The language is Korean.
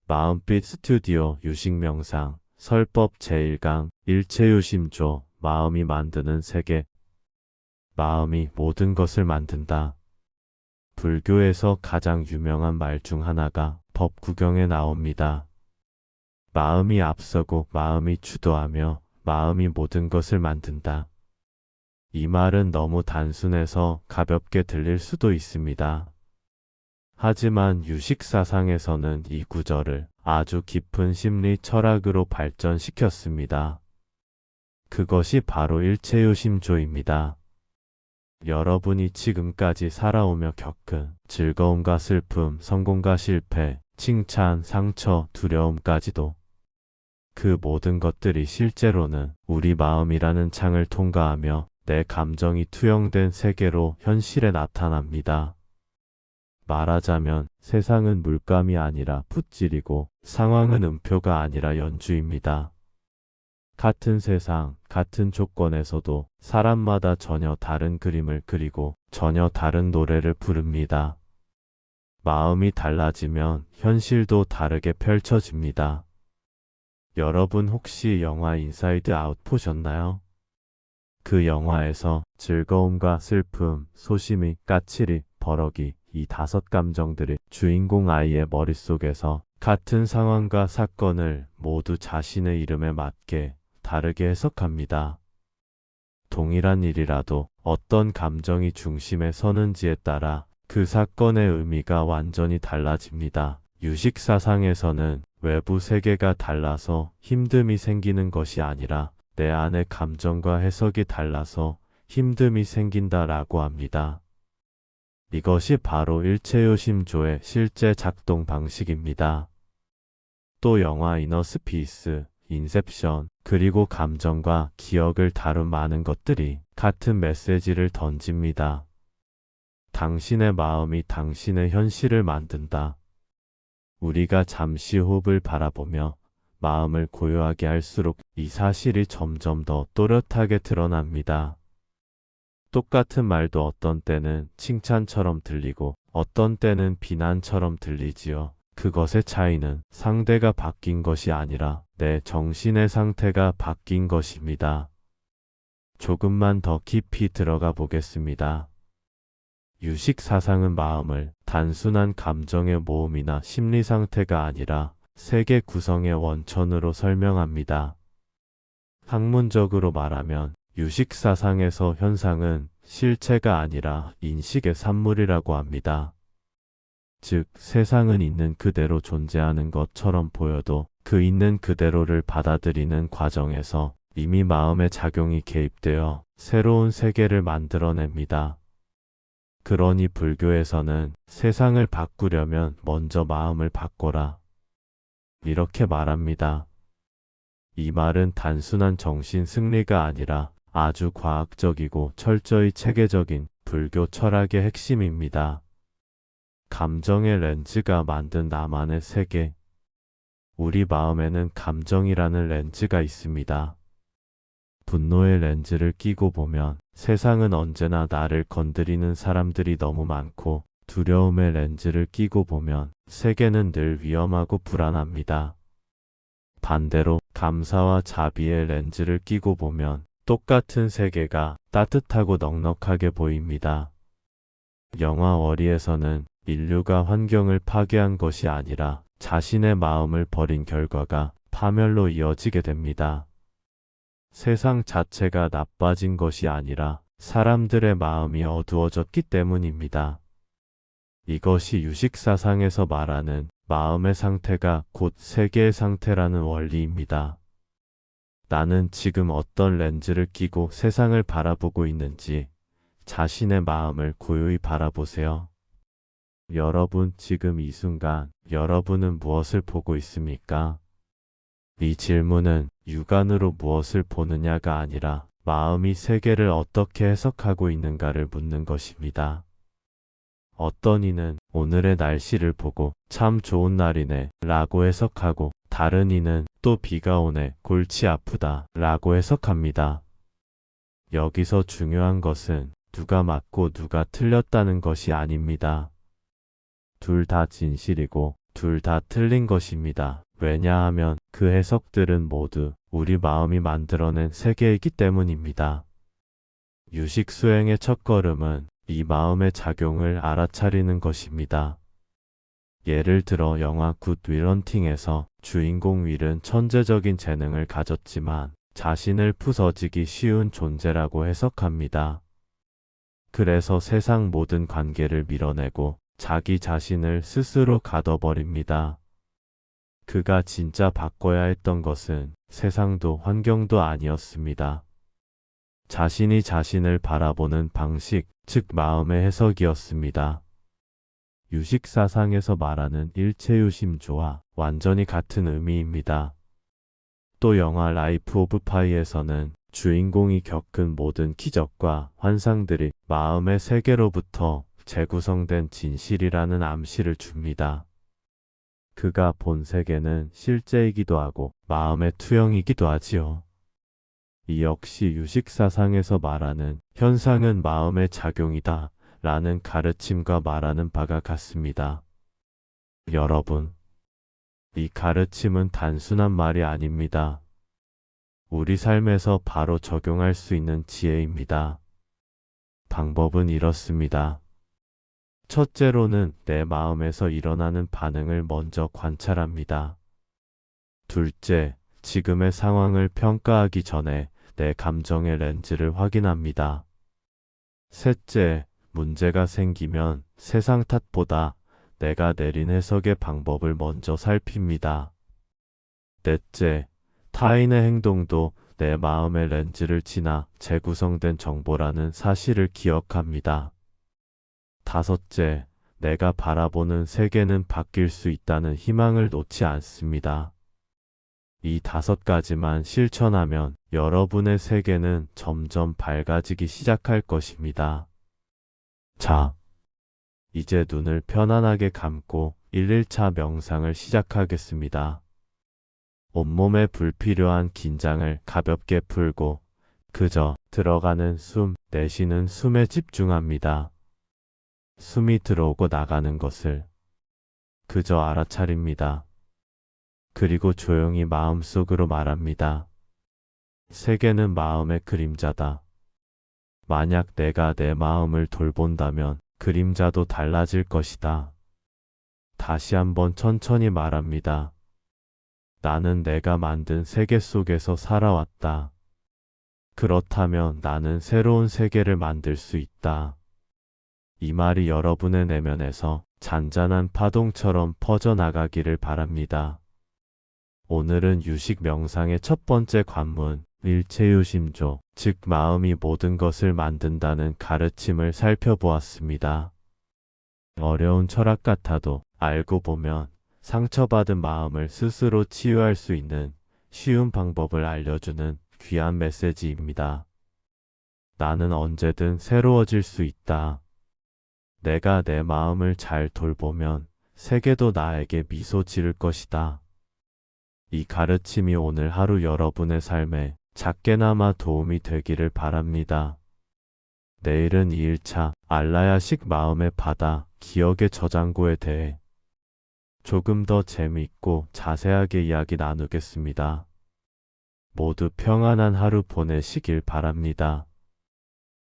마음빛 스튜디오 유식명상 설법 제1강 일체유심조 마음이 만드는 세계. 마음이 모든 것을 만든다. 불교에서 가장 유명한 말 중 하나가 법구경에 나옵니다. 마음이 앞서고 마음이 주도하며 마음이 모든 것을 만든다. 이 말은 너무 단순해서 가볍게 들릴 수도 있습니다. 하지만 유식사상에서는 이 구절을 아주 깊은 심리 철학으로 발전시켰습니다. 그것이 바로 일체유심조입니다. 여러분이 지금까지 살아오며 겪은 즐거움과 슬픔, 성공과 실패, 칭찬, 상처, 두려움까지도 그 모든 것들이 실제로는 우리 마음이라는 창을 통과하며 내 감정이 투영된 세계로 현실에 나타납니다. 말하자면 세상은 물감이 아니라 붓질이고 상황은 음표가 아니라 연주입니다. 같은 세상, 같은 조건에서도 사람마다 전혀 다른 그림을 그리고 전혀 다른 노래를 부릅니다. 마음이 달라지면 현실도 다르게 펼쳐집니다. 여러분 혹시 영화 인사이드 아웃 보셨나요? 그 영화에서 즐거움과 슬픔, 소심이, 까칠이, 버럭이 이 5감정들이 주인공 아이의 머릿속에서 같은 상황과 사건을 모두 자신의 이름에 맞게 다르게 해석합니다. 동일한 일이라도 어떤 감정이 중심에 서는지에 따라 그 사건의 의미가 완전히 달라집니다. 유식사상에서는 외부 세계가 달라서 힘듦이 생기는 것이 아니라 내 안의 감정과 해석이 달라서 힘듦이 생긴다라고 합니다. 이것이 바로 일체유심조의 실제 작동 방식입니다. 또 영화 이너스피스, 인셉션, 그리고 감정과 기억을 다룬 많은 것들이 같은 메시지를 던집니다. 당신의 마음이 당신의 현실을 만든다. 우리가 잠시 호흡을 바라보며 마음을 고요하게 할수록 이 사실이 점점 더 또렷하게 드러납니다. 똑같은 말도 어떤 때는 칭찬처럼 들리고 어떤 때는 비난처럼 들리지요. 그것의 차이는 상대가 바뀐 것이 아니라 내 정신의 상태가 바뀐 것입니다. 조금만 더 깊이 들어가 보겠습니다. 유식사상은 마음을 단순한 감정의 모음이나 심리 상태가 아니라 세계 구성의 원천으로 설명합니다. 학문적으로 말하면 유식사상에서 현상은 실체가 아니라 인식의 산물이라고 합니다. 즉, 세상은 있는 그대로 존재하는 것처럼 보여도 그 있는 그대로를 받아들이는 과정에서 이미 마음의 작용이 개입되어 새로운 세계를 만들어냅니다. 그러니 불교에서는 세상을 바꾸려면 먼저 마음을 바꿔라, 이렇게 말합니다. 이 말은 단순한 정신 승리가 아니라 아주 과학적이고 철저히 체계적인 불교 철학의 핵심입니다. 감정의 렌즈가 만든 나만의 세계. 우리 마음에는 감정이라는 렌즈가 있습니다. 분노의 렌즈를 끼고 보면 세상은 언제나 나를 건드리는 사람들이 너무 많고, 두려움의 렌즈를 끼고 보면 세계는 늘 위험하고 불안합니다. 반대로 감사와 자비의 렌즈를 끼고 보면 똑같은 세계가 따뜻하고 넉넉하게 보입니다. 영화 월이에서는 인류가 환경을 파괴한 것이 아니라 자신의 마음을 버린 결과가 파멸로 이어지게 됩니다. 세상 자체가 나빠진 것이 아니라 사람들의 마음이 어두워졌기 때문입니다. 이것이 유식사상에서 말하는 마음의 상태가 곧 세계의 상태라는 원리입니다. 나는 지금 어떤 렌즈를 끼고 세상을 바라보고 있는지 자신의 마음을 고요히 바라보세요. 여러분, 지금 이 순간 여러분은 무엇을 보고 있습니까? 이 질문은 육안으로 무엇을 보느냐가 아니라 마음이 세계를 어떻게 해석하고 있는가를 묻는 것입니다. 어떤 이는 오늘의 날씨를 보고 참 좋은 날이네 라고 해석하고, 다른 이는 또 비가 오네 골치 아프다 라고 해석합니다. 여기서 중요한 것은 누가 맞고 누가 틀렸다는 것이 아닙니다. 둘 다 진실이고 둘 다 틀린 것입니다. 왜냐하면 그 해석들은 모두 우리 마음이 만들어낸 세계이기 때문입니다. 유식 수행의 첫걸음은 이 마음의 작용을 알아차리는 것입니다. 예를 들어 영화 굿 윌 헌팅에서 주인공 윌은 천재적인 재능을 가졌지만 자신을 부서지기 쉬운 존재라고 해석합니다. 그래서 세상 모든 관계를 밀어내고 자기 자신을 스스로 가둬버립니다. 그가 진짜 바꿔야 했던 것은 세상도 환경도 아니었습니다. 자신이 자신을 바라보는 방식, 즉 마음의 해석이었습니다. 유식사상에서 말하는 일체유심조와 완전히 같은 의미입니다. 또 영화 라이프 오브 파이에서는 주인공이 겪은 모든 기적과 환상들이 마음의 세계로부터 재구성된 진실이라는 암시를 줍니다. 그가 본 세계는 실제이기도 하고 마음의 투영이기도 하지요. 이 역시 유식사상에서 말하는 현상은 마음의 작용이다 라는 가르침과 말하는 바가 같습니다. 여러분, 이 가르침은 단순한 말이 아닙니다. 우리 삶에서 바로 적용할 수 있는 지혜입니다. 방법은 이렇습니다. 첫째로는 내 마음에서 일어나는 반응을 먼저 관찰합니다. 둘째, 지금의 상황을 평가하기 전에 내 감정의 렌즈를 확인합니다. 셋째, 문제가 생기면 세상 탓보다 내가 내린 해석의 방법을 먼저 살핍니다. 넷째, 타인의 행동도 내 마음의 렌즈를 지나 재구성된 정보라는 사실을 기억합니다. 다섯째, 내가 바라보는 세계는 바뀔 수 있다는 희망을 놓지 않습니다. 이 5가지만 실천하면 여러분의 세계는 점점 밝아지기 시작할 것입니다. 자, 이제 눈을 편안하게 감고 1일차 명상을 시작하겠습니다. 온몸에 불필요한 긴장을 가볍게 풀고 그저 들어가는 숨, 내쉬는 숨에 집중합니다. 숨이 들어오고 나가는 것을 그저 알아차립니다. 그리고 조용히 마음속으로 말합니다. 세계는 마음의 그림자다. 만약 내가 내 마음을 돌본다면 그림자도 달라질 것이다. 다시 한번 천천히 말합니다. 나는 내가 만든 세계 속에서 살아왔다. 그렇다면 나는 새로운 세계를 만들 수 있다. 이 말이 여러분의 내면에서 잔잔한 파동처럼 퍼져나가기를 바랍니다. 오늘은 유식 명상의 첫 번째 관문, 일체유심조, 즉 마음이 모든 것을 만든다는 가르침을 살펴보았습니다. 어려운 철학 같아도 알고 보면 상처받은 마음을 스스로 치유할 수 있는 쉬운 방법을 알려주는 귀한 메시지입니다. 나는 언제든 새로워질 수 있다. 내가 내 마음을 잘 돌보면 세계도 나에게 미소 지을 것이다. 이 가르침이 오늘 하루 여러분의 삶에 작게나마 도움이 되기를 바랍니다. 내일은 2일차 알라야식 마음의 바다, 기억의 저장고에 대해 조금 더 재미있고 자세하게 이야기 나누겠습니다. 모두 평안한 하루 보내시길 바랍니다.